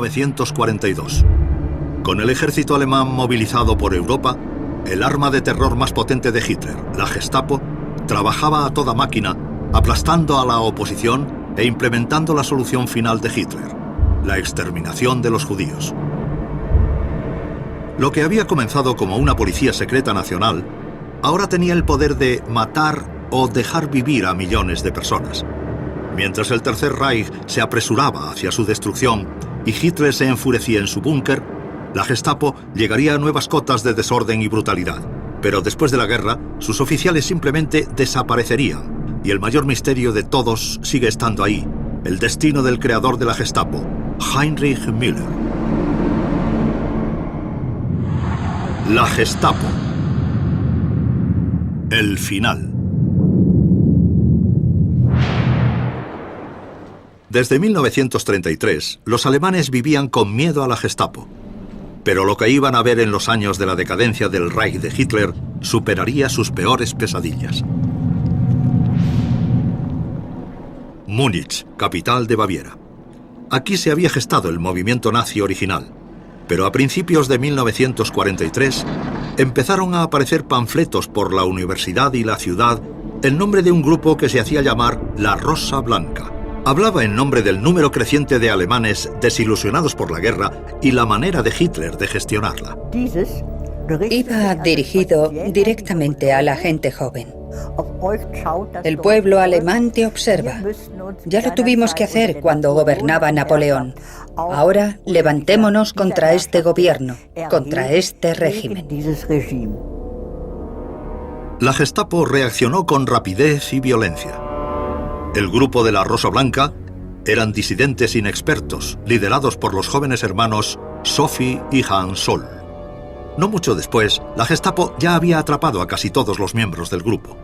1942. Con el ejército alemán movilizado por Europa, el arma de terror más potente de Hitler, la Gestapo, trabajaba a toda máquina, aplastando a la oposición e implementando la solución final de Hitler, la exterminación de los judíos. Lo que había comenzado como una policía secreta nacional, ahora tenía el poder de matar o dejar vivir a millones de personas. Mientras el Tercer Reich se apresuraba hacia su destrucción y Hitler se enfurecía en su búnker, la Gestapo llegaría a nuevas cotas de desorden y brutalidad. Pero después de la guerra, sus oficiales simplemente desaparecerían. Y el mayor misterio de todos sigue estando ahí: el destino del creador de la Gestapo, Heinrich Müller. La Gestapo. El final. Desde 1933, los alemanes vivían con miedo a la Gestapo. Pero lo que iban a ver en los años de la decadencia del Reich de Hitler superaría sus peores pesadillas. Múnich, capital de Baviera. Aquí se había gestado el movimiento nazi original, pero a principios de 1943 empezaron a aparecer panfletos por la universidad y la ciudad en nombre de un grupo que se hacía llamar la Rosa Blanca. Hablaba en nombre del número creciente de alemanes desilusionados por la guerra y la manera de Hitler de gestionarla. Iba dirigido directamente a la gente joven. El pueblo alemán te observa. Ya lo tuvimos que hacer cuando gobernaba Napoleón. Ahora levantémonos contra este gobierno, contra este régimen. La Gestapo reaccionó con rapidez y violencia. El grupo de la Rosa Blanca eran disidentes inexpertos, liderados por los jóvenes hermanos Sophie y Hans Soll. No mucho después, la Gestapo ya había atrapado a casi todos los miembros del grupo.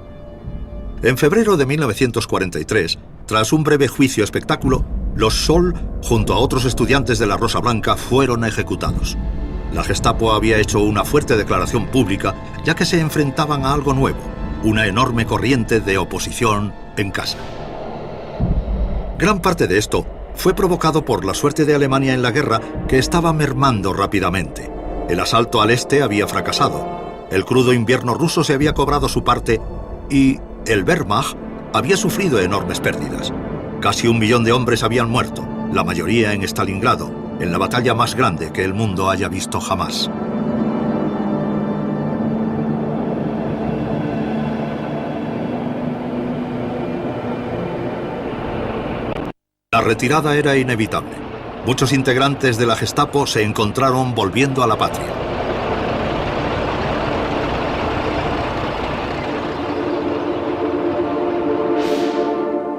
En febrero de 1943, tras un breve juicio espectáculo, los Soll, junto a otros estudiantes de la Rosa Blanca, fueron ejecutados. La Gestapo había hecho una fuerte declaración pública, ya que se enfrentaban a algo nuevo, una enorme corriente de oposición en casa. Gran parte de esto fue provocado por la suerte de Alemania en la guerra, que estaba mermando rápidamente. El asalto al este había fracasado, el crudo invierno ruso se había cobrado su parte y el Wehrmacht había sufrido enormes pérdidas. Casi 1 millón de hombres habían muerto, la mayoría en Stalingrado, en la batalla más grande que el mundo haya visto jamás. La retirada era inevitable. Muchos integrantes de la Gestapo se encontraron volviendo a la patria.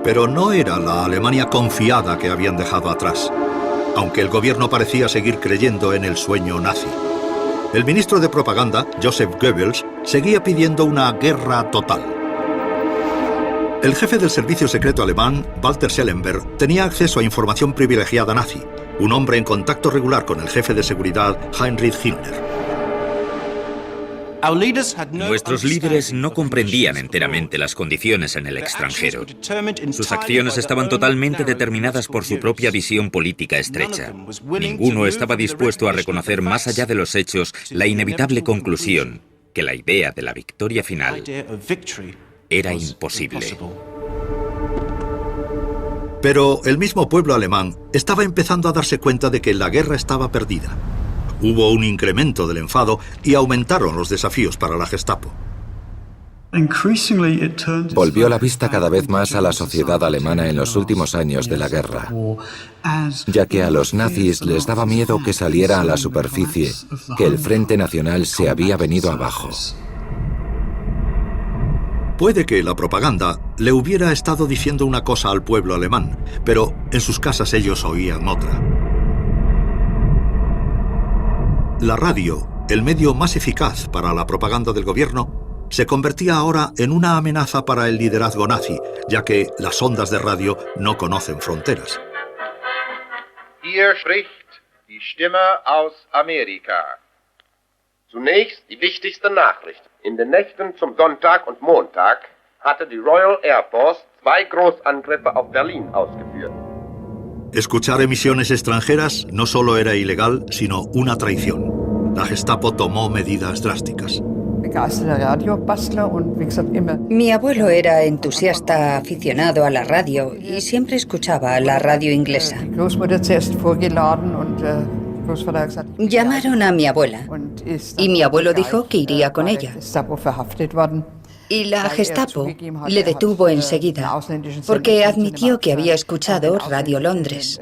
Pero no era la Alemania confiada que habían dejado atrás, aunque el gobierno parecía seguir creyendo en el sueño nazi. El ministro de propaganda, Joseph Goebbels, seguía pidiendo una guerra total. El jefe del servicio secreto alemán, Walter Schellenberg, tenía acceso a información privilegiada nazi, un hombre en contacto regular con el jefe de seguridad, Heinrich Himmler. Nuestros líderes no comprendían enteramente las condiciones en el extranjero. Sus acciones estaban totalmente determinadas por su propia visión política estrecha. Ninguno estaba dispuesto a reconocer más allá de los hechos la inevitable conclusión que la idea de la victoria final era imposible. Pero el mismo pueblo alemán estaba empezando a darse cuenta de que la guerra estaba perdida. Hubo un incremento del enfado y aumentaron los desafíos para la Gestapo. Volvió la vista cada vez más a la sociedad alemana en los últimos años de la guerra, ya que a los nazis les daba miedo que saliera a la superficie que el Frente Nacional se había venido abajo. Puede que la propaganda le hubiera estado diciendo una cosa al pueblo alemán, pero en sus casas ellos oían otra. La radio, el medio más eficaz para la propaganda del gobierno, se convertía ahora en una amenaza para el liderazgo nazi, ya que las ondas de radio no conocen fronteras. Hier spricht die Stimme aus Amerika. Zunächst die wichtigste Nachricht. In den Nächten zum Sonntag und Montag hatte die Royal Air Force 2 Großangriffe auf Berlin ausgeführt. Escuchar emisiones extranjeras no solo era ilegal, sino una traición. La Gestapo tomó medidas drásticas. Mi abuelo era entusiasta aficionado a la radio y siempre escuchaba la radio inglesa. Llamaron a mi abuela y mi abuelo dijo que iría con ella. Y la Gestapo le detuvo enseguida porque admitió que había escuchado Radio Londres.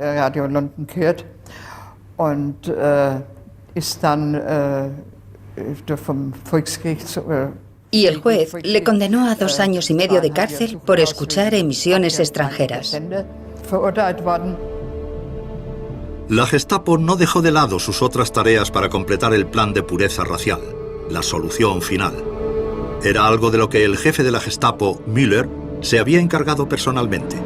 Y el juez le condenó a 2 años y medio de cárcel por escuchar emisiones extranjeras. La Gestapo no dejó de lado sus otras tareas para completar el plan de pureza racial, la solución final. Era algo de lo que el jefe de la Gestapo, Müller, se había encargado personalmente.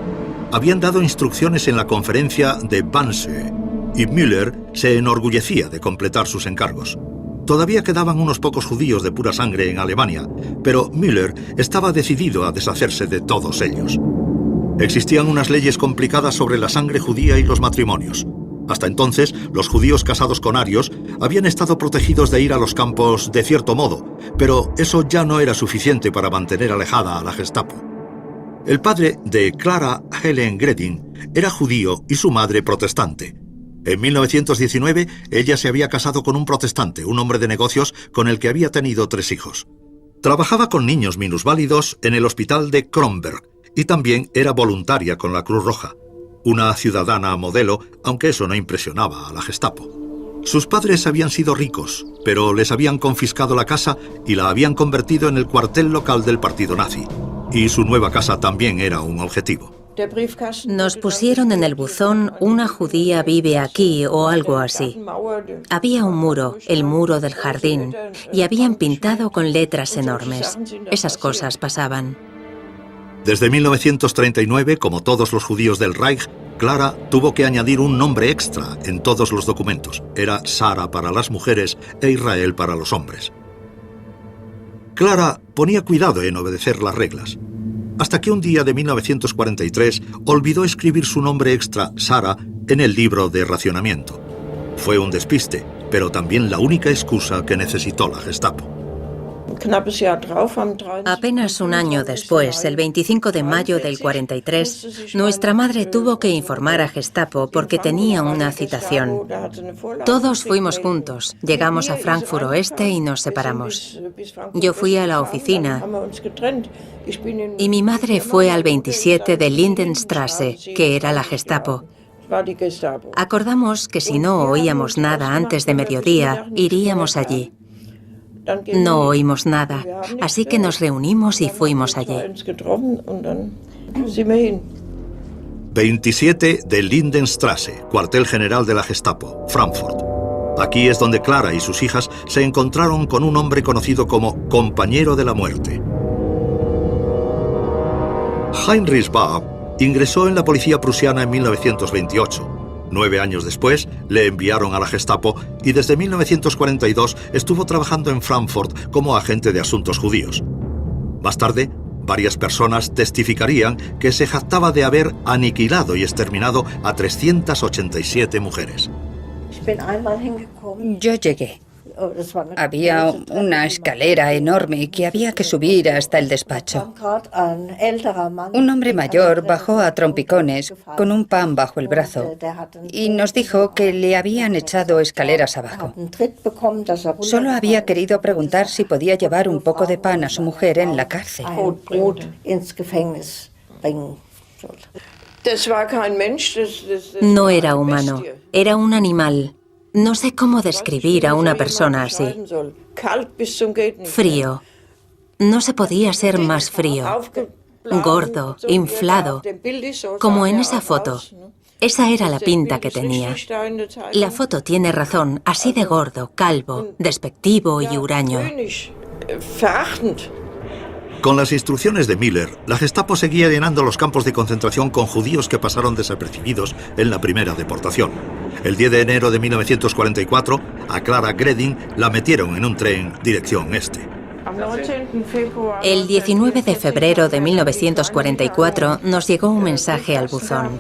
Habían dado instrucciones en la conferencia de Wannsee y Müller se enorgullecía de completar sus encargos. Todavía quedaban unos pocos judíos de pura sangre en Alemania, pero Müller estaba decidido a deshacerse de todos ellos. Existían unas leyes complicadas sobre la sangre judía y los matrimonios. Hasta entonces, los judíos casados con arios habían estado protegidos de ir a los campos de cierto modo, pero eso ya no era suficiente para mantener alejada a la Gestapo. El padre de Clara Helen Gredin era judío y su madre protestante. En 1919, ella se había casado con un protestante, un hombre de negocios con el que había tenido 3 hijos. Trabajaba con niños minusválidos en el hospital de Kronberg y también era voluntaria con la Cruz Roja. Una ciudadana modelo, aunque eso no impresionaba a la Gestapo. Sus padres habían sido ricos, pero les habían confiscado la casa y la habían convertido en el cuartel local del partido nazi. Y su nueva casa también era un objetivo. Nos pusieron en el buzón "Una judía vive aquí" o algo así. Había un muro, el muro del jardín, y habían pintado con letras enormes. Esas cosas pasaban. Desde 1939, como todos los judíos del Reich, Clara tuvo que añadir un nombre extra en todos los documentos. Era Sara para las mujeres e Israel para los hombres. Clara ponía cuidado en obedecer las reglas, hasta que un día de 1943 olvidó escribir su nombre extra, Sara, en el libro de racionamiento. Fue un despiste, pero también la única excusa que necesitó la Gestapo. Apenas un año después, el 25 de mayo del 43, nuestra madre tuvo que informar a Gestapo porque tenía una citación. Todos fuimos juntos, llegamos a Frankfurt Oeste y nos separamos. Yo fui a la oficina y mi madre fue al 27 de Lindenstraße, que era la Gestapo. Acordamos que si no oíamos nada antes de mediodía, iríamos allí. No oímos nada, así que nos reunimos y fuimos allí. 27 de Lindenstraße, cuartel general de la Gestapo, Frankfurt. Aquí es donde Clara y sus hijas se encontraron con un hombre conocido como compañero de la muerte. Heinrich Baab ingresó en la policía prusiana en 1928. 9 años después, le enviaron a la Gestapo y desde 1942 estuvo trabajando en Frankfurt como agente de asuntos judíos. Más tarde, varias personas testificarían que se jactaba de haber aniquilado y exterminado a 387 mujeres. Yo llegué. Había una escalera enorme que había que subir hasta el despacho. Un hombre mayor bajó a trompicones con un pan bajo el brazo y nos dijo que le habían echado escaleras abajo. Solo había querido preguntar si podía llevar un poco de pan a su mujer en la cárcel. No era humano, era un animal. No sé cómo describir a una persona así. Frío. No se podía ser más frío. Gordo, inflado, como en esa foto. Esa era la pinta que tenía. La foto tiene razón, así de gordo, calvo, despectivo y huraño. Con las instrucciones de Müller, la Gestapo seguía llenando los campos de concentración con judíos que pasaron desapercibidos en la primera deportación. El 10 de enero de 1944, a Clara Gredin la metieron en un tren dirección este. El 19 de febrero de 1944 nos llegó un mensaje al buzón.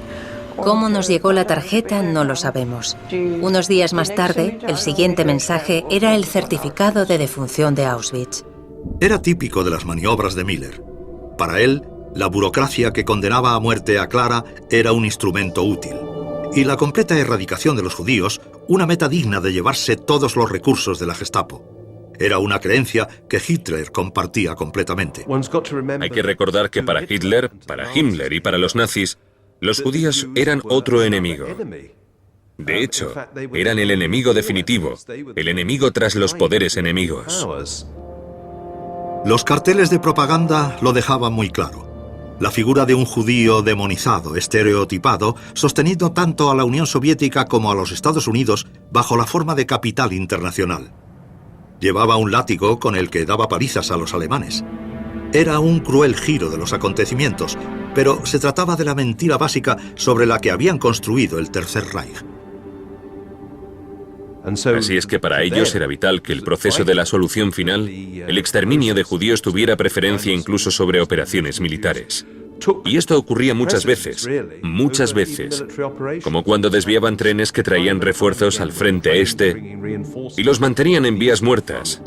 Cómo nos llegó la tarjeta no lo sabemos. Unos días más tarde, el siguiente mensaje era el certificado de defunción de Auschwitz. Era típico de las maniobras de Müller. Para él, la burocracia que condenaba a muerte a Clara era un instrumento útil. Y la completa erradicación de los judíos, una meta digna de llevarse todos los recursos de la Gestapo. Era una creencia que Hitler compartía completamente. Hay que recordar que para Hitler, para Himmler y para los nazis, los judíos eran otro enemigo. De hecho, eran el enemigo definitivo, el enemigo tras los poderes enemigos. Los carteles de propaganda lo dejaban muy claro. La figura de un judío demonizado, estereotipado, sosteniendo tanto a la Unión Soviética como a los Estados Unidos bajo la forma de capital internacional. Llevaba un látigo con el que daba palizas a los alemanes. Era un cruel giro de los acontecimientos, pero se trataba de la mentira básica sobre la que habían construido el Tercer Reich. Así es que para ellos era vital que el proceso de la solución final, el exterminio de judíos, tuviera preferencia incluso sobre operaciones militares. Y esto ocurría muchas veces, como cuando desviaban trenes que traían refuerzos al frente este y los mantenían en vías muertas.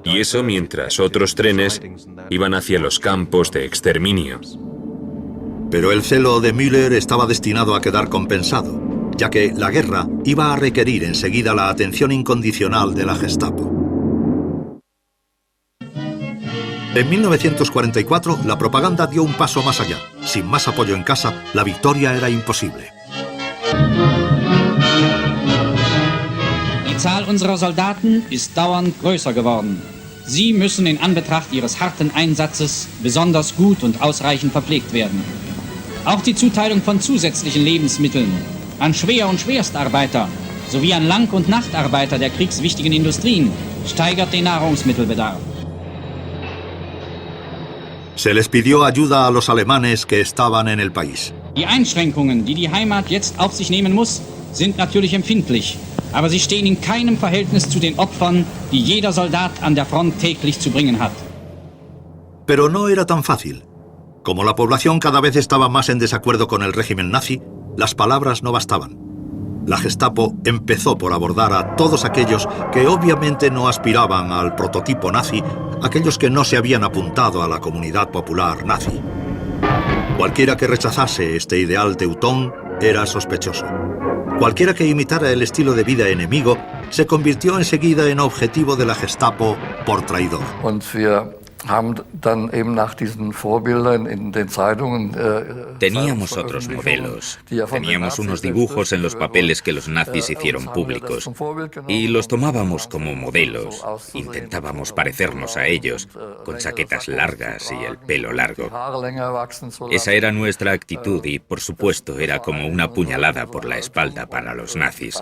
Y eso mientras otros trenes iban hacia los campos de exterminio. Pero el celo de Müller estaba destinado a quedar compensado, ya que la guerra iba a requerir enseguida la atención incondicional de la Gestapo. En 1944, la propaganda dio un paso más allá. Sin más apoyo en casa, la victoria era imposible. Die Zahl unserer Soldaten ist dauernd größer geworden. Sie müssen in Anbetracht ihres harten Einsatzes besonders gut und ausreichend verpflegt werden. Auch die Zuteilung von zusätzlichen Lebensmitteln an Schwer- und Schwerstarbeiter sowie an Lang- und Nachtarbeiter der kriegswichtigen Industrien steigert den Nahrungsmittelbedarf. Se les pidió ayuda a los alemanes que estaban en el país. Die Einschränkungen, die die Heimat jetzt auf sich nehmen muss, sind natürlich empfindlich, aber sie stehen in keinem Verhältnis zu den Opfern, die jeder Soldat an der Front täglich zu bringen hat. Pero no era tan fácil. Como la población cada vez estaba más en desacuerdo con el régimen nazi, las palabras no bastaban. La Gestapo empezó por abordar a todos aquellos que obviamente no aspiraban al prototipo nazi, aquellos que no se habían apuntado a la comunidad popular nazi. Cualquiera que rechazase este ideal teutón era sospechoso. Cualquiera que imitara el estilo de vida enemigo se convirtió enseguida en objetivo de la Gestapo por traidor. Teníamos otros modelos. Teníamos unos dibujos en los papeles que los nazis hicieron públicos y los tomábamos como modelos. Intentábamos parecernos a ellos, con chaquetas largas y el pelo largo. Esa era nuestra actitud y, por supuesto, era como una puñalada por la espalda para los nazis.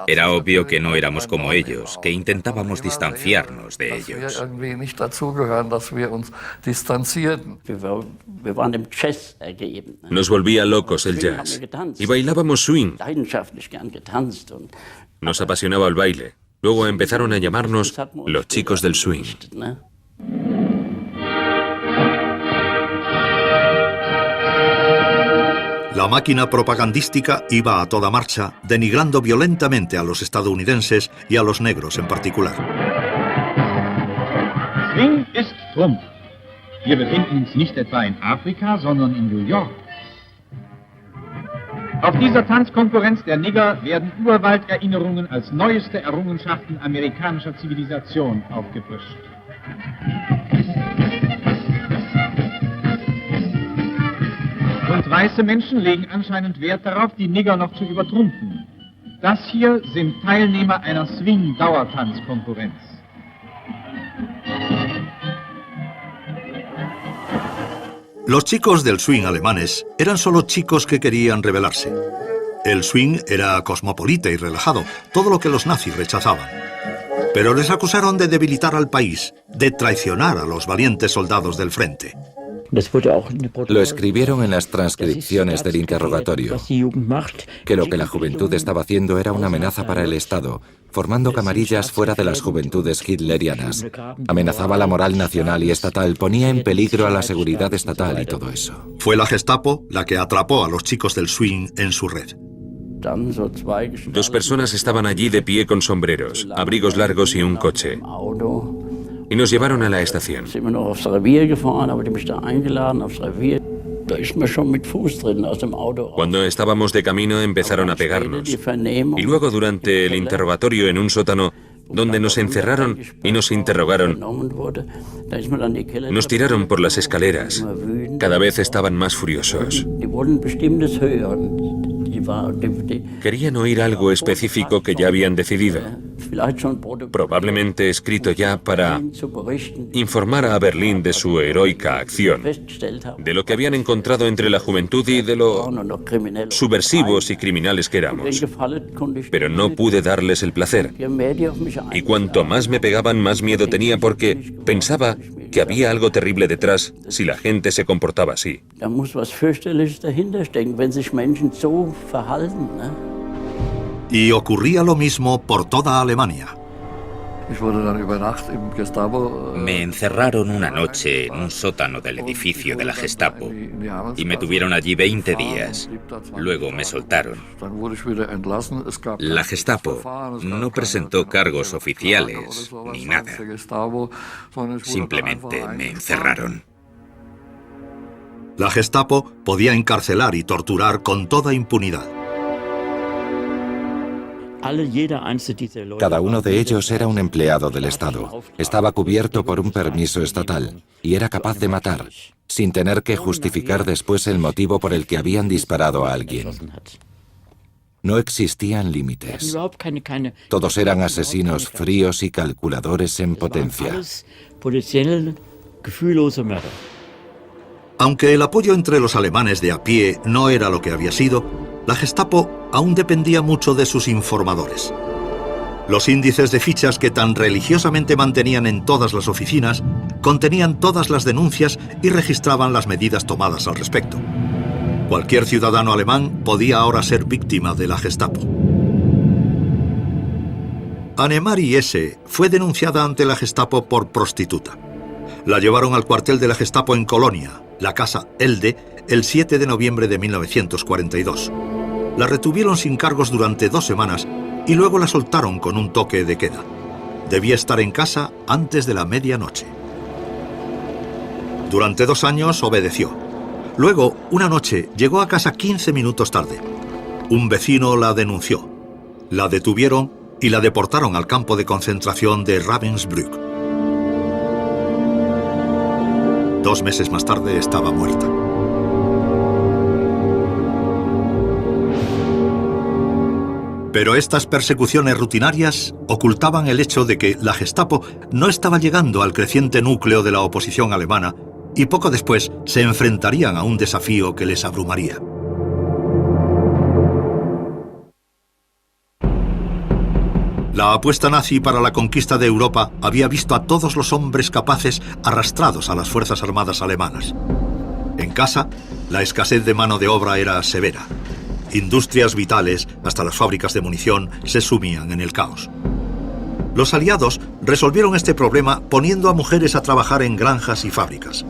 Era obvio que no éramos como ellos, que intentábamos distanciarnos de ellos. Nos volvía locos el jazz y bailábamos swing. Nos apasionaba el baile. Luego empezaron a llamarnos los chicos del swing. La máquina propagandística iba a toda marcha, denigrando violentamente a los estadounidenses y a los negros en particular. Swing ist Trumpf. Wir befinden uns nicht etwa in Afrika, sondern in New York. Auf dieser Tanzkonkurrenz der Nigger werden Urwalderinnerungen als neueste Errungenschaften amerikanischer Zivilisation aufgefrischt. Und weiße Menschen legen anscheinend Wert darauf, die Nigger noch zu übertrumpfen. Das hier sind Teilnehmer einer Swing-Dauertanzkonkurrenz. Los chicos del swing alemanes eran solo chicos que querían rebelarse. El swing era cosmopolita y relajado, todo lo que los nazis rechazaban. Pero les acusaron de debilitar al país, de traicionar a los valientes soldados del frente. Lo escribieron en las transcripciones del interrogatorio, que lo que la juventud estaba haciendo era una amenaza para el Estado, formando camarillas fuera de las juventudes hitlerianas. Amenazaba la moral nacional y estatal, ponía en peligro a la seguridad estatal y todo eso. Fue la Gestapo la que atrapó a los chicos del swing en su red. 2 personas estaban allí de pie con sombreros, abrigos largos y un coche. Y nos llevaron a la estación. Cuando estábamos de camino empezaron a pegarnos. Y luego durante el interrogatorio en un sótano, donde nos encerraron y nos interrogaron, nos tiraron por las escaleras. Cada vez estaban más furiosos. Querían oír algo específico que ya habían decidido, probablemente escrito ya para informar a Berlín de su heroica acción, de lo que habían encontrado entre la juventud y de lo subversivos y criminales que éramos. Pero no pude darles el placer. Y cuanto más me pegaban, más miedo tenía porque pensaba que había algo terrible detrás si la gente se comportaba así. Y ocurría lo mismo por toda Alemania. Me encerraron una noche en un sótano del edificio de la Gestapo y me tuvieron allí 20 días. Luego me soltaron. La Gestapo no presentó cargos oficiales ni nada. Simplemente me encerraron. La Gestapo podía encarcelar y torturar con toda impunidad. Cada uno de ellos era un empleado del Estado. Estaba cubierto por un permiso estatal y era capaz de matar, sin tener que justificar después el motivo por el que habían disparado a alguien. No existían límites. Todos eran asesinos fríos y calculadores en potencia. Aunque el apoyo entre los alemanes de a pie no era lo que había sido, la Gestapo aún dependía mucho de sus informadores. Los índices de fichas que tan religiosamente mantenían en todas las oficinas contenían todas las denuncias y registraban las medidas tomadas al respecto. Cualquier ciudadano alemán podía ahora ser víctima de la Gestapo. Annemarie S. fue denunciada ante la Gestapo por prostituta. La llevaron al cuartel de la Gestapo en Colonia, la casa Elde, el 7 de noviembre de 1942. La retuvieron sin cargos durante 2 semanas y luego la soltaron con un toque de queda. Debía estar en casa antes de la medianoche. Durante 2 años obedeció. Luego, una noche, llegó a casa 15 minutos tarde. Un vecino la denunció. La detuvieron y la deportaron al campo de concentración de Ravensbrück. 2 meses más tarde estaba muerta. Pero estas persecuciones rutinarias ocultaban el hecho de que la Gestapo no estaba llegando al creciente núcleo de la oposición alemana y poco después se enfrentarían a un desafío que les abrumaría. La apuesta nazi para la conquista de Europa había visto a todos los hombres capaces arrastrados a las fuerzas armadas alemanas. En casa, la escasez de mano de obra era severa. Industrias vitales, hasta las fábricas de munición, se sumían en el caos. Los aliados resolvieron este problema poniendo a mujeres a trabajar en granjas y fábricas.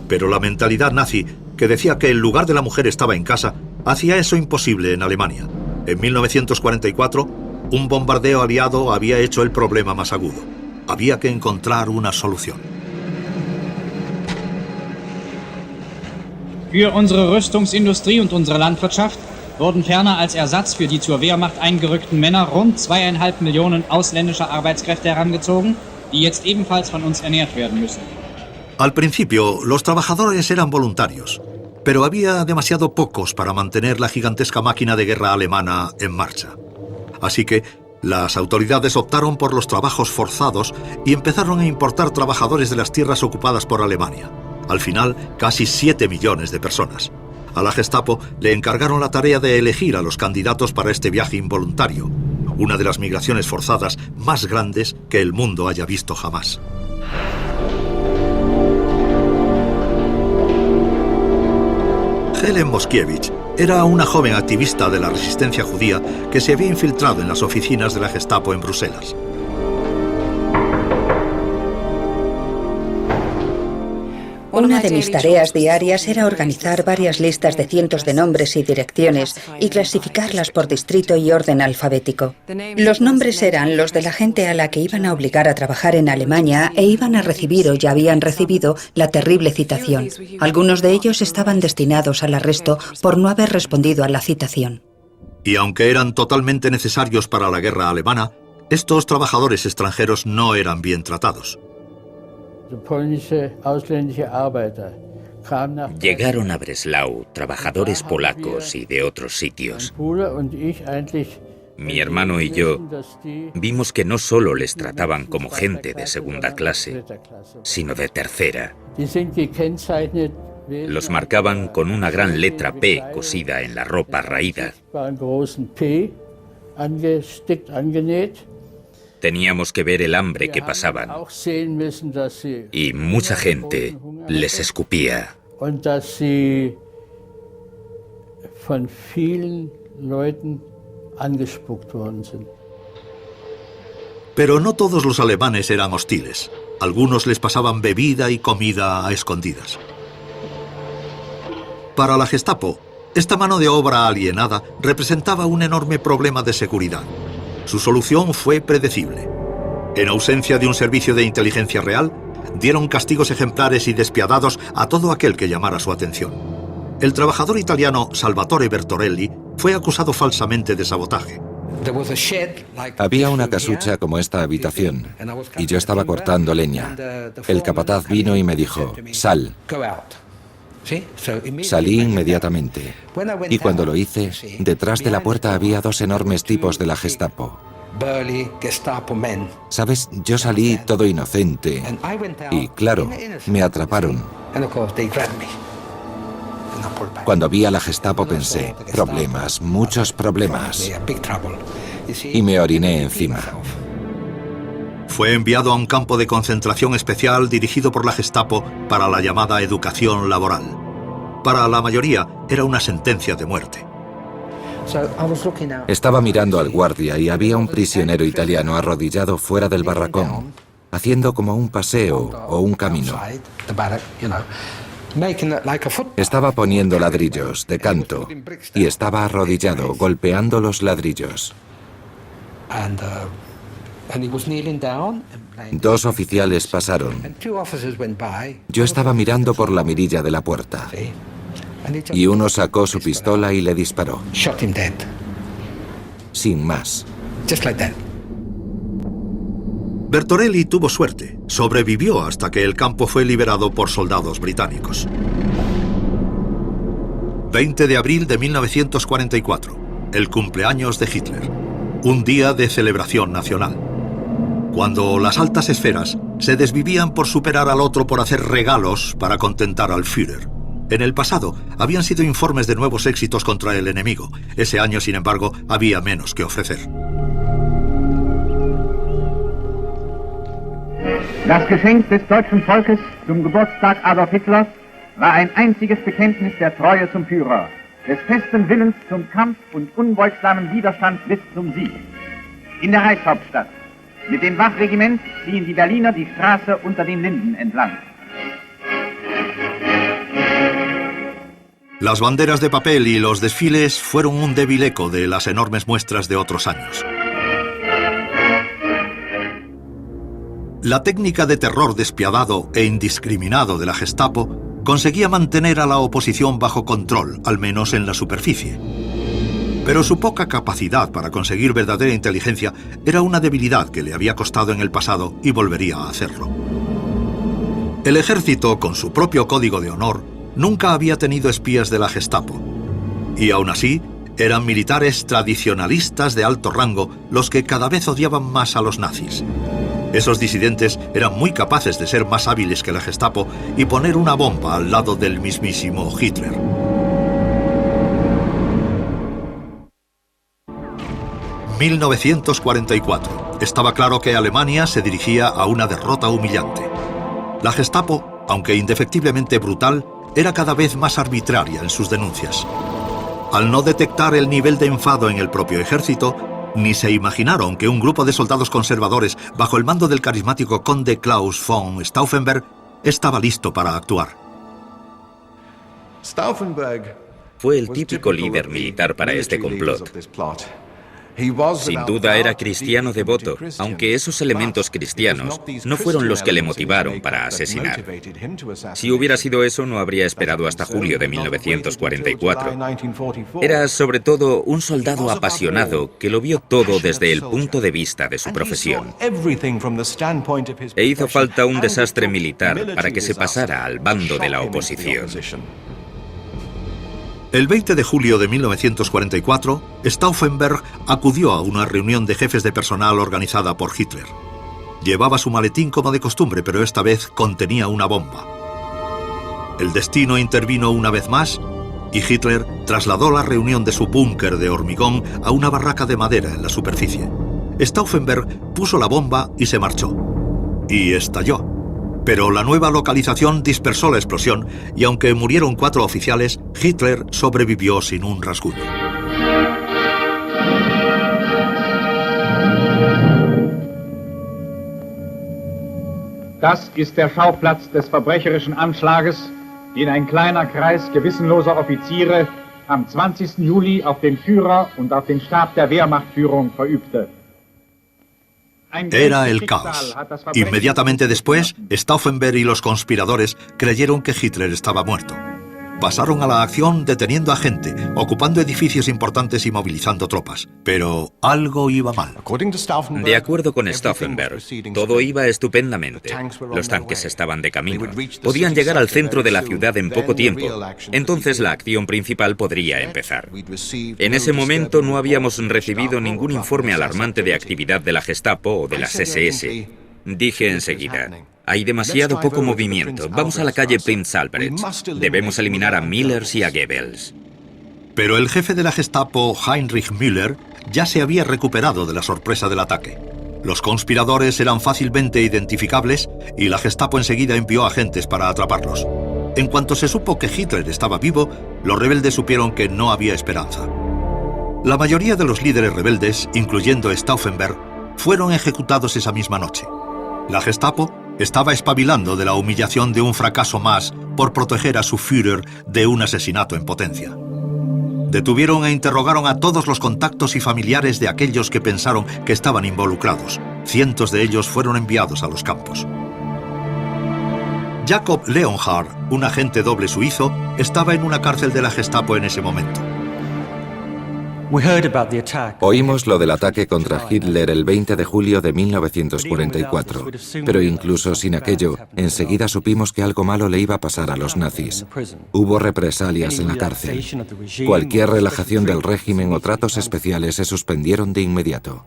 Pero la mentalidad nazi, que decía que el lugar de la mujer estaba en casa, hacía eso imposible en Alemania. En 1944, un bombardeo aliado había hecho el problema más agudo. Había que encontrar una solución. Für unsere Rüstungsindustrie und unsere Landwirtschaft wurden ferner als Ersatz für die zur Wehrmacht eingerückten Männer rund 2,5 Millionen ausländischer Arbeitskräfte herangezogen, die jetzt ebenfalls von uns ernährt werden müssen. Al principio, los trabajadores eran voluntarios, pero había demasiado pocos para mantener la gigantesca máquina de guerra alemana en marcha. Así que las autoridades optaron por los trabajos forzados y empezaron a importar trabajadores de las tierras ocupadas por Alemania. Al final, casi 7 millones de personas. A la Gestapo le encargaron la tarea de elegir a los candidatos para este viaje involuntario, una de las migraciones forzadas más grandes que el mundo haya visto jamás. Helen Moskiewicz Era una joven activista de la resistencia judía que se había infiltrado en las oficinas de la Gestapo en Bruselas. Una de mis tareas diarias era organizar varias listas de cientos de nombres y direcciones y clasificarlas por distrito y orden alfabético. Los nombres eran los de la gente a la que iban a obligar a trabajar en Alemania e iban a recibir o ya habían recibido la terrible citación. Algunos de ellos estaban destinados al arresto por no haber respondido a la citación. Y aunque eran totalmente necesarios para la guerra alemana, estos trabajadores extranjeros no eran bien tratados. Llegaron a Breslau trabajadores polacos y de otros sitios. Mi hermano y yo vimos que no solo les trataban como gente de segunda clase, sino de tercera. Los marcaban con una gran letra P cosida en la ropa raída. Teníamos que ver el hambre que pasaban y mucha gente les escupía. Pero no todos los alemanes eran hostiles. Algunos les pasaban bebida y comida a escondidas. Para la Gestapo, esta mano de obra alienada representaba un enorme problema de seguridad. Su solución fue predecible. En ausencia de un servicio de inteligencia real, dieron castigos ejemplares y despiadados a todo aquel que llamara su atención. El trabajador italiano Salvatore Bertorelli fue acusado falsamente de sabotaje. Había una casucha como esta habitación, y yo estaba cortando leña. El capataz vino y me dijo, «Sal». Salí inmediatamente, y cuando lo hice, detrás de la puerta había dos enormes tipos de la Gestapo. ¿Sabes? Yo salí todo inocente, y claro, me atraparon. Cuando vi a la Gestapo pensé, problemas, muchos problemas, y me oriné encima. Fue enviado a un campo de concentración especial dirigido por la Gestapo para la llamada educación laboral. Para la mayoría era una sentencia de muerte. Estaba mirando al guardia y había un prisionero italiano arrodillado fuera del barracón, haciendo como un paseo o un camino. Estaba poniendo ladrillos de canto y estaba arrodillado, golpeando los ladrillos. Dos oficiales pasaron. Yo estaba mirando por la mirilla de la puerta. Y uno sacó su pistola y le disparó. Sin más. Bertorelli tuvo suerte. Sobrevivió hasta que el campo fue liberado por soldados británicos. 20 de abril de 1944. El cumpleaños de Hitler. Un día de celebración nacional. Cuando las altas esferas se desvivían por superar al otro por hacer regalos para contentar al Führer. En el pasado habían sido informes de nuevos éxitos contra el enemigo. Ese año, sin embargo, había menos que ofrecer. Das Geschenk des deutschen Volkes zum Geburtstag Adolf Hitlers war ein einziges Bekenntnis der Treue zum Führer, des festen Willens zum Kampf und unbeugsamen Widerstand bis zum Sieg. In der Reichshauptstadt. Mit dem Wachregiment ziehen die Berliner die Straße unter den Linden entlang. Las banderas de papel y los desfiles fueron un débil eco de las enormes muestras de otros años. La técnica de terror despiadado e indiscriminado de la Gestapo conseguía mantener a la oposición bajo control, al menos en la superficie. Pero su poca capacidad para conseguir verdadera inteligencia era una debilidad que le había costado en el pasado y volvería a hacerlo. El ejército, con su propio código de honor, nunca había tenido espías de la Gestapo. Y aún así, eran militares tradicionalistas de alto rango los que cada vez odiaban más a los nazis. Esos disidentes eran muy capaces de ser más hábiles que la Gestapo y poner una bomba al lado del mismísimo Hitler. ...1944... Estaba claro que Alemania se dirigía a una derrota humillante. La Gestapo, aunque indefectiblemente brutal, era cada vez más arbitraria en sus denuncias. Al no detectar el nivel de enfado en el propio ejército, ni se imaginaron que un grupo de soldados conservadores bajo el mando del carismático conde Klaus von Stauffenberg estaba listo para actuar. Fue el típico líder militar para este complot. Sin duda era cristiano devoto, aunque esos elementos cristianos no fueron los que le motivaron para asesinar. Si hubiera sido eso, no habría esperado hasta julio de 1944. Era sobre todo un soldado apasionado que lo vio todo desde el punto de vista de su profesión. E hizo falta un desastre militar para que se pasara al bando de la oposición. El 20 de julio de 1944, Stauffenberg acudió a una reunión de jefes de personal organizada por Hitler. Llevaba su maletín como de costumbre, pero esta vez contenía una bomba. El destino intervino una vez más y Hitler trasladó la reunión de su búnker de hormigón a una barraca de madera en la superficie. Stauffenberg puso la bomba y se marchó. Y estalló. Pero la nueva localización dispersó la explosión y aunque murieron 4 oficiales, Hitler sobrevivió sin un rasguño. Das ist der Schauplatz des verbrecherischen Anschlages, den ein kleiner Kreis gewissenloser Offiziere am 20. Juli auf den Führer und auf den Stab der Wehrmachtführung verübte. Era el caos. Inmediatamente después, Stauffenberg y los conspiradores creyeron que Hitler estaba muerto. Pasaron a la acción deteniendo a gente, ocupando edificios importantes y movilizando tropas. Pero algo iba mal. De acuerdo con Stauffenberg, todo iba estupendamente. Los tanques estaban de camino. Podían llegar al centro de la ciudad en poco tiempo. Entonces la acción principal podría empezar. En ese momento no habíamos recibido ningún informe alarmante de actividad de la Gestapo o de las SS. Dije enseguida: hay demasiado poco movimiento. Vamos a la calle Prinz Albrecht. Debemos eliminar a Müllers y a Goebbels. Pero el jefe de la Gestapo, Heinrich Müller, ya se había recuperado de la sorpresa del ataque. Los conspiradores eran fácilmente identificables y la Gestapo enseguida envió agentes para atraparlos. En cuanto se supo que Hitler estaba vivo, los rebeldes supieron que no había esperanza. La mayoría de los líderes rebeldes, incluyendo Stauffenberg, fueron ejecutados esa misma noche. La Gestapo estaba espabilando de la humillación de un fracaso más por proteger a su Führer de un asesinato en potencia. Detuvieron e interrogaron a todos los contactos y familiares de aquellos que pensaron que estaban involucrados. Cientos de ellos fueron enviados a los campos. Jakob Leonhardt, un agente doble suizo, estaba en una cárcel de la Gestapo en ese momento. Oímos lo del ataque contra Hitler el 20 de julio de 1944, pero incluso sin aquello, enseguida supimos que algo malo le iba a pasar a los nazis. Hubo represalias en la cárcel. Cualquier relajación del régimen o tratos especiales se suspendieron de inmediato.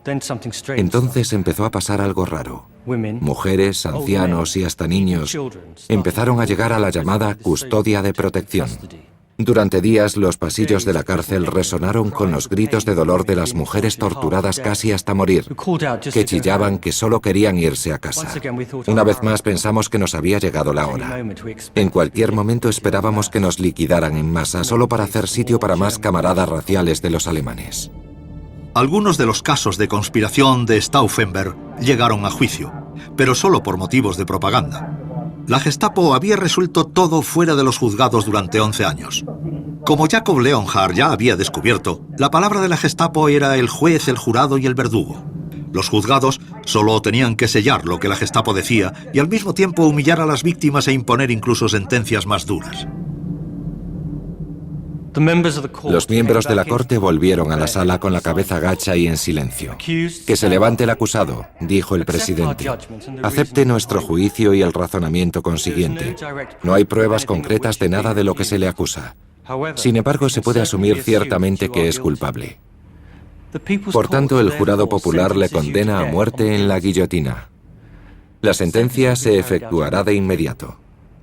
Entonces empezó a pasar algo raro. Mujeres, ancianos y hasta niños empezaron a llegar a la llamada custodia de protección. Durante días los pasillos de la cárcel resonaron con los gritos de dolor de las mujeres torturadas casi hasta morir, que chillaban que solo querían irse a casa. Una vez más pensamos que nos había llegado la hora. En cualquier momento esperábamos que nos liquidaran en masa solo para hacer sitio para más camaradas raciales de los alemanes. Algunos de los casos de conspiración de Stauffenberg llegaron a juicio, pero solo por motivos de propaganda. La Gestapo había resuelto todo fuera de los juzgados durante 11 años. Como Jakob Leonhardt ya había descubierto, la palabra de la Gestapo era el juez, el jurado y el verdugo. Los juzgados solo tenían que sellar lo que la Gestapo decía y al mismo tiempo humillar a las víctimas e imponer incluso sentencias más duras. Los miembros de la corte volvieron a la sala con la cabeza gacha y en silencio. «Que se levante el acusado», dijo el presidente. «Acepte nuestro juicio y el razonamiento consiguiente. No hay pruebas concretas de nada de lo que se le acusa. Sin embargo, se puede asumir ciertamente que es culpable. Por tanto, el jurado popular le condena a muerte en la guillotina. La sentencia se efectuará de inmediato.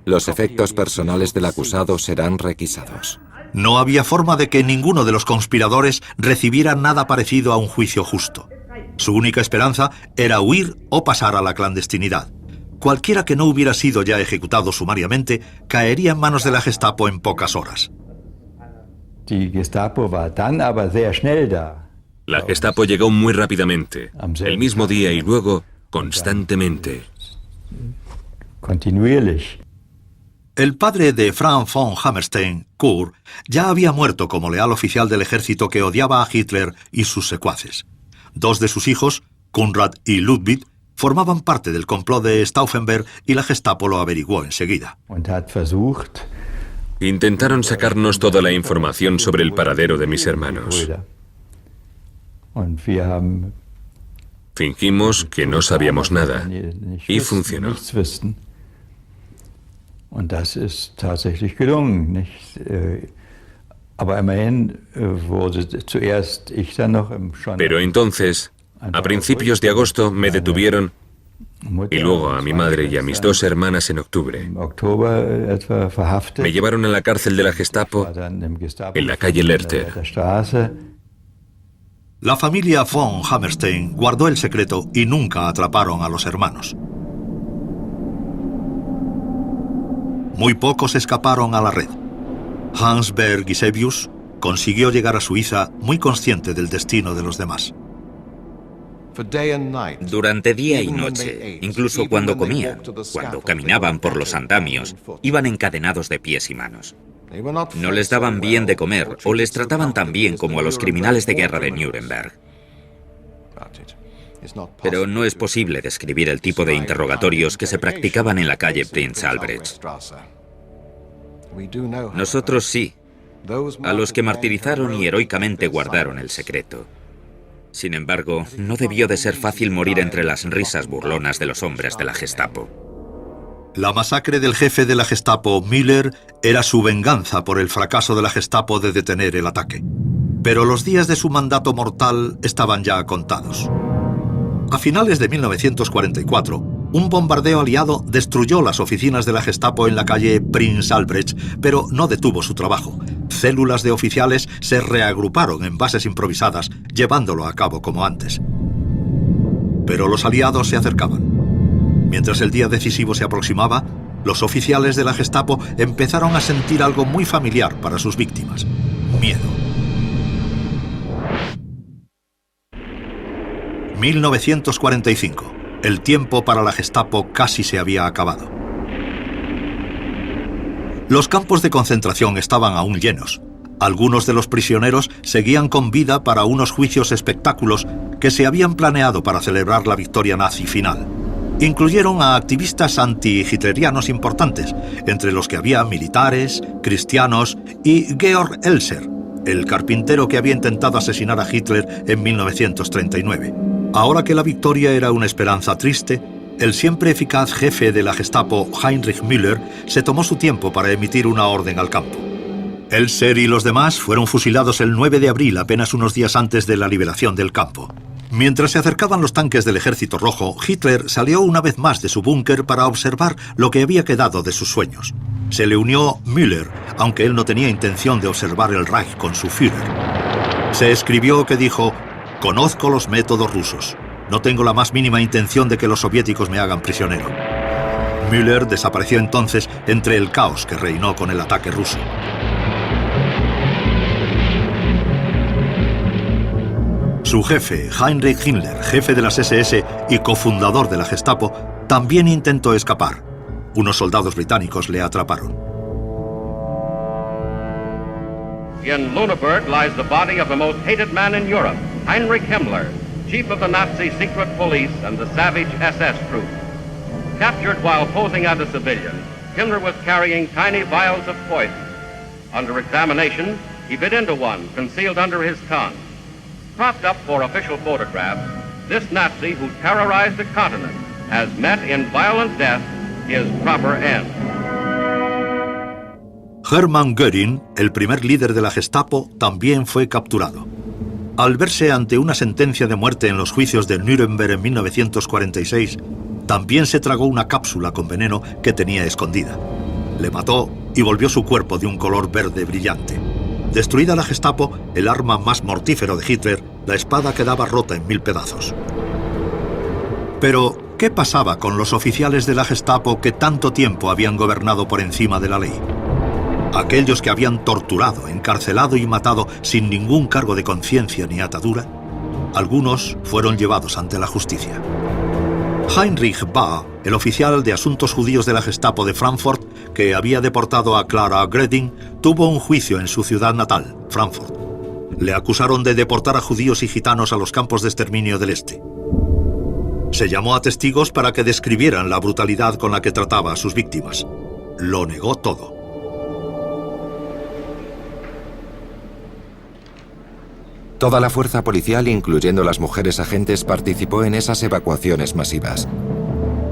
Los efectos personales del acusado serán requisados». No había forma de que ninguno de los conspiradores recibiera nada parecido a un juicio justo. Su única esperanza era huir o pasar a la clandestinidad. Cualquiera que no hubiera sido ya ejecutado sumariamente caería en manos de la Gestapo en pocas horas. La Gestapo llegó muy rápidamente, el mismo día y luego constantemente. El padre de Franz von Hammerstein, Kurt, ya había muerto como leal oficial del ejército que odiaba a Hitler y sus secuaces. Dos de sus hijos, Konrad y Ludwig, formaban parte del complot de Stauffenberg y la Gestapo lo averiguó enseguida. Intentaron sacarnos toda la información sobre el paradero de mis hermanos. Fingimos que no sabíamos nada y funcionó. Pero entonces, a principios de agosto, me detuvieron y luego a mi madre y a mis dos hermanas en octubre. Me llevaron a la cárcel de la Gestapo en la calle Lerter. La familia von Hammerstein guardó el secreto y nunca atraparon a los hermanos. Muy pocos escaparon a la red. Hans Berg Gisevius consiguió llegar a Suiza muy consciente del destino de los demás. Durante día y noche, incluso cuando comían, cuando caminaban por los andamios, iban encadenados de pies y manos. No les daban bien de comer o les trataban tan bien como a los criminales de guerra de Nuremberg. Pero no es posible describir el tipo de interrogatorios que se practicaban en la calle Prinz Albrecht. Nosotros sí, a los que martirizaron y heroicamente guardaron el secreto. Sin embargo, no debió de ser fácil morir entre las risas burlonas de los hombres de la Gestapo. La masacre del jefe de la Gestapo, Müller, era su venganza por el fracaso de la Gestapo de detener el ataque. Pero los días de su mandato mortal estaban ya contados. A finales de 1944, un bombardeo aliado destruyó las oficinas de la Gestapo en la calle Prinz Albrecht, pero no detuvo su trabajo. Células de oficiales se reagruparon en bases improvisadas, llevándolo a cabo como antes. Pero los aliados se acercaban. Mientras el día decisivo se aproximaba, los oficiales de la Gestapo empezaron a sentir algo muy familiar para sus víctimas: miedo. 1945. El tiempo para la Gestapo casi se había acabado. Los campos de concentración estaban aún llenos. Algunos de los prisioneros seguían con vida para unos juicios espectáculos que se habían planeado para celebrar la victoria nazi final. Incluyeron a activistas anti-hitlerianos importantes, entre los que había militares, cristianos y Georg Elser, el carpintero que había intentado asesinar a Hitler en 1939. Ahora que la victoria era una esperanza triste, el siempre eficaz jefe de la Gestapo, Heinrich Müller, se tomó su tiempo para emitir una orden al campo. Elser y los demás fueron fusilados el 9 de abril, apenas unos días antes de la liberación del campo. Mientras se acercaban los tanques del Ejército Rojo, Hitler salió una vez más de su búnker para observar lo que había quedado de sus sueños. Se le unió Müller, aunque él no tenía intención de observar el Reich con su Führer. Se escribió que dijo: «Conozco los métodos rusos. No tengo la más mínima intención de que los soviéticos me hagan prisionero». Müller desapareció entonces entre el caos que reinó con el ataque ruso. Su jefe, Heinrich Himmler, jefe de las SS y cofundador de la Gestapo, también intentó escapar. Unos soldados británicos le atraparon. In Lüneburg lies the body of the most hated man in Europe, Heinrich Himmler, chief of the Nazi secret police and the savage SS troops. Captured while posing as a civilian, Himmler was carrying tiny vials of poison. Under examination, he bit into one, concealed under his tongue. Propped up for official photographs, this Nazi who terrorized a continent has met in violent death his proper end. Hermann Göring, el primer líder de la Gestapo, también fue capturado. Al verse ante una sentencia de muerte en los juicios de Nuremberg en 1946, también se tragó una cápsula con veneno que tenía escondida. Le mató y volvió su cuerpo de un color verde brillante. Destruida la Gestapo, el arma más mortífero de Hitler, la espada quedaba rota en 1000 pedazos. Pero, ¿qué pasaba con los oficiales de la Gestapo que tanto tiempo habían gobernado por encima de la ley? Aquellos que habían torturado, encarcelado y matado sin ningún cargo de conciencia ni atadura, algunos fueron llevados ante la justicia. Heinrich Bahr, el oficial de asuntos judíos de la Gestapo de Frankfurt, que había deportado a Clara Gredin, tuvo un juicio en su ciudad natal, Frankfurt. Le acusaron de deportar a judíos y gitanos a los campos de exterminio del Este. Se llamó a testigos para que describieran la brutalidad con la que trataba a sus víctimas. Lo negó todo. Toda la fuerza policial, incluyendo las mujeres agentes, participó en esas evacuaciones masivas.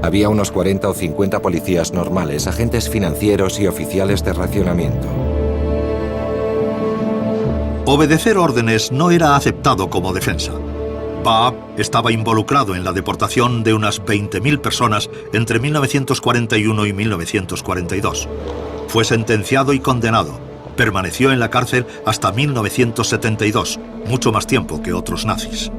Había unos 40 o 50 policías normales, agentes financieros y oficiales de racionamiento. Obedecer órdenes no era aceptado como defensa. Bahr estaba involucrado en la deportación de unas 20.000 personas entre 1941 y 1942. Fue sentenciado y condenado. Permaneció en la cárcel hasta 1972, mucho más tiempo que otros nazis.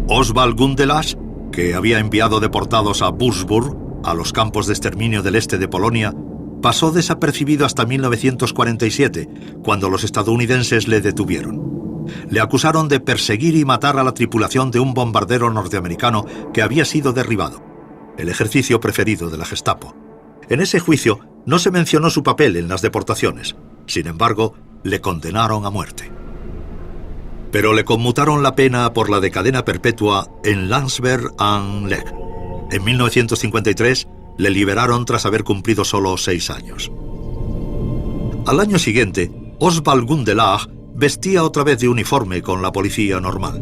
Oswald Gundelach, que había enviado deportados a Würzburg, a los campos de exterminio del este de Polonia, pasó desapercibido hasta 1947, cuando los estadounidenses le detuvieron. Le acusaron de perseguir y matar a la tripulación de un bombardero norteamericano que había sido derribado, el ejercicio preferido de la Gestapo. En ese juicio no se mencionó su papel en las deportaciones. Sin embargo, le condenaron a muerte. Pero le conmutaron la pena por la de cadena perpetua en Landsberg am Lech. En 1953 le liberaron tras haber cumplido solo 6 años. Al año siguiente, Oswald Gundelach vestía otra vez de uniforme con la policía normal.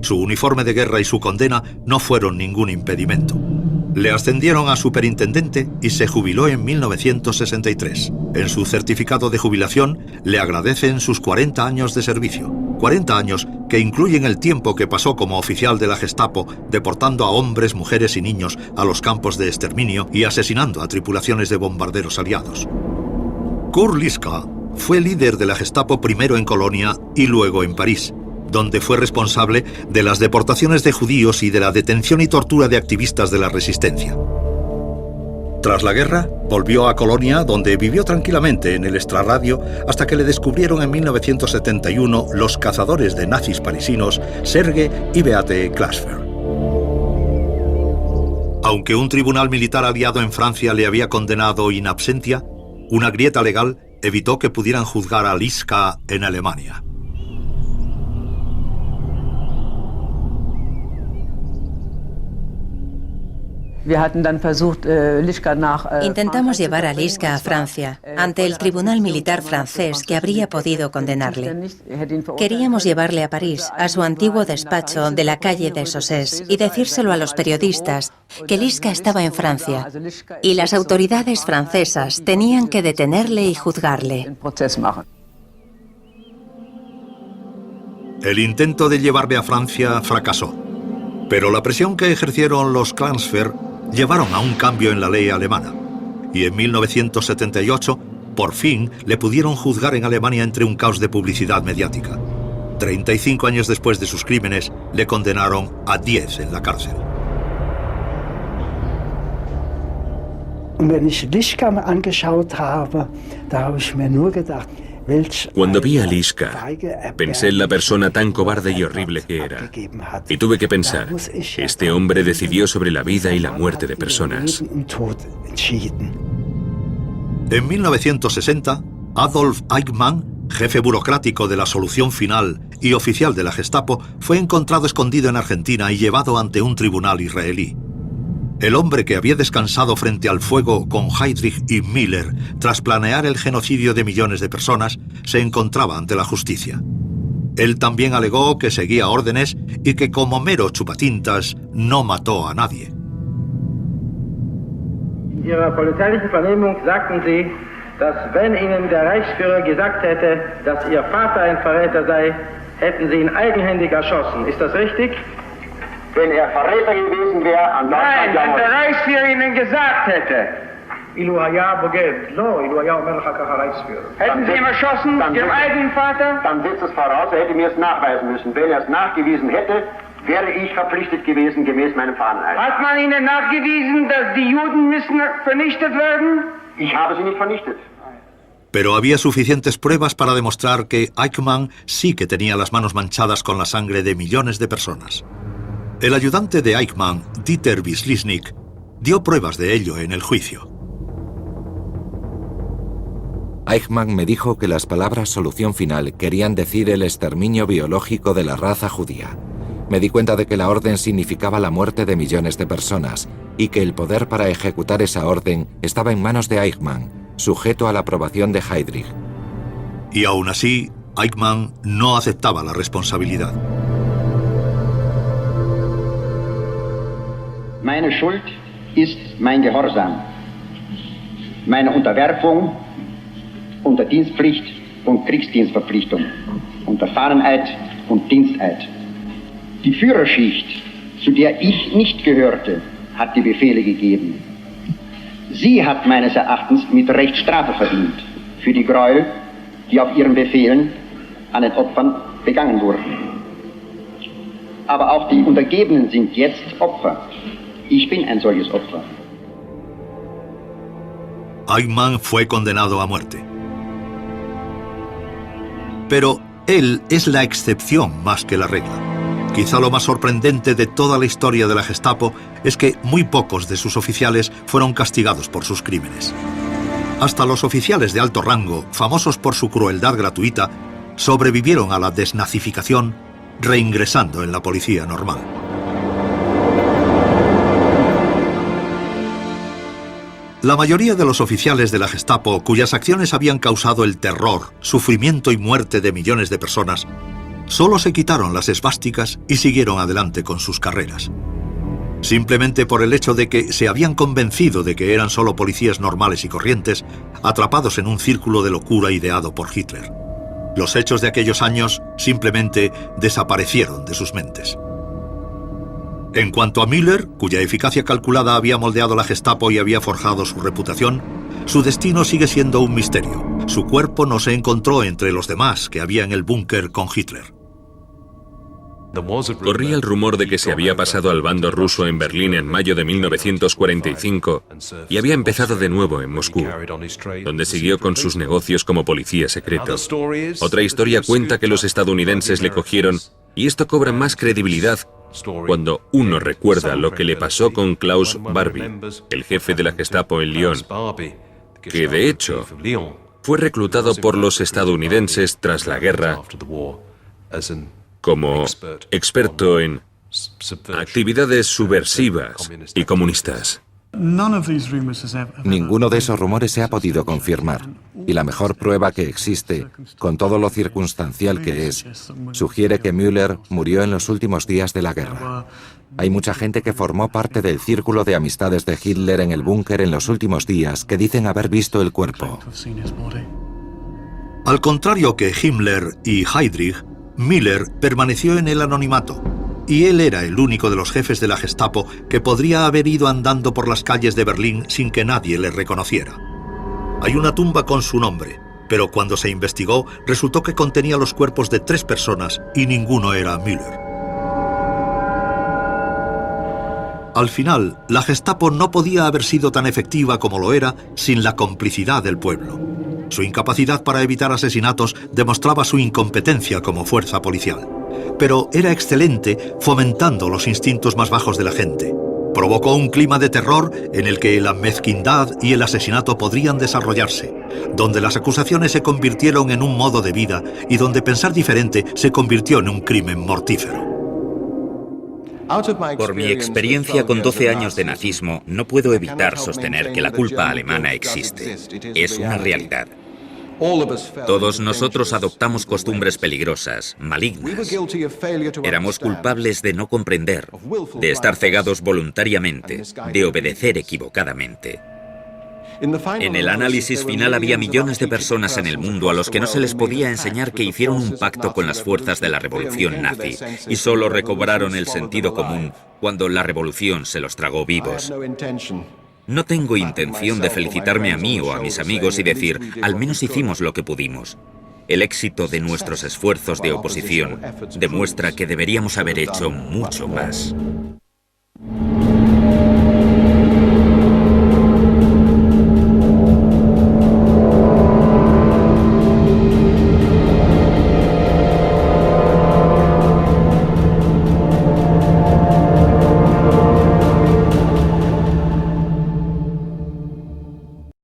Su uniforme de guerra y su condena no fueron ningún impedimento. Le ascendieron a superintendente y se jubiló en 1963. En su certificado de jubilación le agradecen sus 40 años de servicio. 40 años que incluyen el tiempo que pasó como oficial de la Gestapo, deportando a hombres, mujeres y niños a los campos de exterminio y asesinando a tripulaciones de bombarderos aliados. Kurt Liska fue líder de la Gestapo primero en Colonia y luego en París, donde fue responsable de las deportaciones de judíos y de la detención y tortura de activistas de la resistencia. Tras la guerra, volvió a Colonia, donde vivió tranquilamente en el extrarradio hasta que le descubrieron en 1971 los cazadores de nazis parisinos Serge y Beate Klasfer. Aunque un tribunal militar aliado en Francia le había condenado in absentia, una grieta legal evitó que pudieran juzgar a Liska en Alemania. Intentamos llevar a Liska a Francia, ante el tribunal militar francés que habría podido condenarle. Queríamos llevarle a París, a su antiguo despacho de la calle de Sossés, y decírselo a los periodistas que Liska estaba en Francia, y las autoridades francesas tenían que detenerle y juzgarle. El intento de llevarle a Francia fracasó, pero la presión que ejercieron los Klansfer llevaron a un cambio en la ley alemana, y en 1978, por fin, le pudieron juzgar en Alemania entre un caos de publicidad mediática. 35 años después de sus crímenes, le condenaron a 10 en la cárcel. Cuando vi a Liska, pensé en la persona tan cobarde y horrible que era. Y tuve que pensar, este hombre decidió sobre la vida y la muerte de personas. En 1960, Adolf Eichmann, jefe burocrático de la Solución Final y oficial de la Gestapo, fue encontrado escondido en Argentina y llevado ante un tribunal israelí. El hombre que había descansado frente al fuego con Heydrich y Miller tras planear el genocidio de millones de personas, se encontraba ante la justicia. Él también alegó que seguía órdenes y que como mero chupatintas no mató a nadie. In Ihrer polizeilichen Vernehmung sagten Sie, dass wenn Ihnen der Reichsführer gesagt hätte, dass Ihr Vater ein Verräter sei, hätten Sie ihn eigenhändig erschossen. Ist das richtig? Wenn er Verräter gewesen wäre, an Nein, wenn der Reichsführer Ihnen gesagt hätte. Hätten Sie ihn erschossen, Ihrem eigenen Vater? Dann setzt es voraus, er hätte mir es nachweisen müssen. Wenn er es nachgewiesen hätte, wäre ich verpflichtet gewesen, gemäß meinem Fahneneid. Hat man Ihnen nachgewiesen, dass die Juden müssen vernichtet werden? Ich habe sie nicht vernichtet. Pero había suficientes pruebas para demostrar que Eichmann sí que tenía las manos manchadas con la sangre de millones de personas. El ayudante de Eichmann, Dieter Wislicznik, dio pruebas de ello en el juicio. Eichmann me dijo que las palabras solución final querían decir el exterminio biológico de la raza judía. Me di cuenta de que la orden significaba la muerte de millones de personas y que el poder para ejecutar esa orden estaba en manos de Eichmann, sujeto a la aprobación de Heydrich. Y aún así, Eichmann no aceptaba la responsabilidad. Meine Schuld ist mein Gehorsam, meine Unterwerfung unter Dienstpflicht und Kriegsdienstverpflichtung, unter Fahneneid und Diensteid. Die Führerschicht, zu der ich nicht gehörte, hat die Befehle gegeben. Sie hat meines Erachtens mit Recht Strafe verdient für die Gräuel, die auf ihren Befehlen an den Opfern begangen wurden. Aber auch die Untergebenen sind jetzt Opfer. Ich bin ein solches Opfer. Eichmann fue condenado a muerte. Pero él es la excepción más que la regla. Quizá lo más sorprendente de toda la historia de la Gestapo es que muy pocos de sus oficiales fueron castigados por sus crímenes. Hasta los oficiales de alto rango, famosos por su crueldad gratuita, sobrevivieron a la desnazificación, reingresando en la policía normal. La mayoría de los oficiales de la Gestapo, cuyas acciones habían causado el terror, sufrimiento y muerte de millones de personas, solo se quitaron las esvásticas y siguieron adelante con sus carreras. Simplemente por el hecho de que se habían convencido de que eran solo policías normales y corrientes, atrapados en un círculo de locura ideado por Hitler. Los hechos de aquellos años simplemente desaparecieron de sus mentes. En cuanto a Müller, cuya eficacia calculada había moldeado la Gestapo y había forjado su reputación, su destino sigue siendo un misterio. Su cuerpo no se encontró entre los demás que había en el búnker con Hitler. Corría el rumor de que se había pasado al bando ruso en Berlín en mayo de 1945 y había empezado de nuevo en Moscú, donde siguió con sus negocios como policía secreto. Otra historia cuenta que los estadounidenses le cogieron, y esto cobra más credibilidad cuando uno recuerda lo que le pasó con Klaus Barbie, el jefe de la Gestapo en Lyon, que de hecho fue reclutado por los estadounidenses tras la guerra como experto en actividades subversivas y comunistas. Ninguno de esos rumores se ha podido confirmar, y la mejor prueba que existe, con todo lo circunstancial que es, sugiere que Müller murió en los últimos días de la guerra. Hay mucha gente que formó parte del círculo de amistades de Hitler en el búnker en los últimos días que dicen haber visto el cuerpo. Al contrario que Himmler y Heydrich, Müller permaneció en el anonimato, y él era el único de los jefes de la Gestapo que podría haber ido andando por las calles de Berlín sin que nadie le reconociera. Hay una tumba con su nombre, pero cuando se investigó resultó que contenía los cuerpos de 3 personas y ninguno era Müller. Al final, la Gestapo no podía haber sido tan efectiva como lo era sin la complicidad del pueblo. Su incapacidad para evitar asesinatos demostraba su incompetencia como fuerza policial. Pero era excelente fomentando los instintos más bajos de la gente. Provocó un clima de terror en el que la mezquindad y el asesinato podrían desarrollarse, donde las acusaciones se convirtieron en un modo de vida y donde pensar diferente se convirtió en un crimen mortífero. Por mi experiencia con 12 años de nazismo, no puedo evitar sostener que la culpa alemana existe. Es una realidad. Todos nosotros adoptamos costumbres peligrosas, malignas. Éramos culpables de no comprender, de estar cegados voluntariamente, de obedecer equivocadamente. En el análisis final había millones de personas en el mundo a los que no se les podía enseñar que hicieron un pacto con las fuerzas de la revolución nazi y solo recobraron el sentido común cuando la revolución se los tragó vivos. No tengo intención de felicitarme a mí o a mis amigos y decir, al menos hicimos lo que pudimos. El éxito de nuestros esfuerzos de oposición demuestra que deberíamos haber hecho mucho más.